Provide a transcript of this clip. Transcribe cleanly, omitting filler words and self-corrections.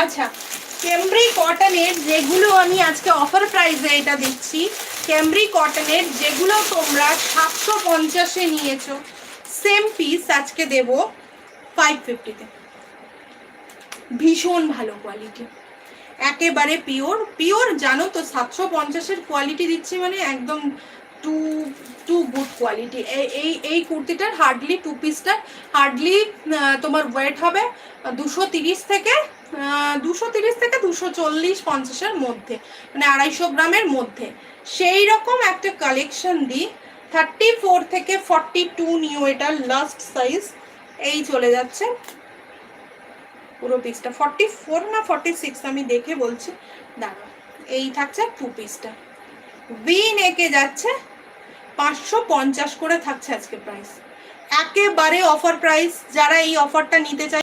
আচ্ছা, ক্যামব্রিক কটনের যেগুলো আমি আজকে অফার প্রাইসে এটা দিচ্ছি, ক্যামব্রিক কটনের যেগুলো তোমরা 750-এ নিয়েছো, সেম পিস আজকে দেব 550-তে। ভীষণ ভালো কোয়ালিটি, একেবারে পিওর পিওর। জানো তো 750-এর কোয়ালিটি দিচ্ছি মানে একদম টু টু গুড কোয়ালিটি। এই কুর্তিটার হার্ডলি টু পিসটার হার্ডলি তোমার ওয়েট হবে 230 থেকে 240-250-এর মধ্যে, মানে 250 গ্রামের মধ্যে। সেই রকম একটা কালেকশন দিই। 34 থেকে 42 নিউ, এটা লাস্ট সাইজ। এই চলে যাচ্ছে পুরো পিসটা 44 না 46 আমি দেখে বলছি, দাঁড়াও। এই থাকছে টু পিসটা, ভি নেকে যাচ্ছে 550 করে থাকছে আজকে প্রাইস, একেবারে অফার প্রাইস। যারা এই অফারটা নিতে চায়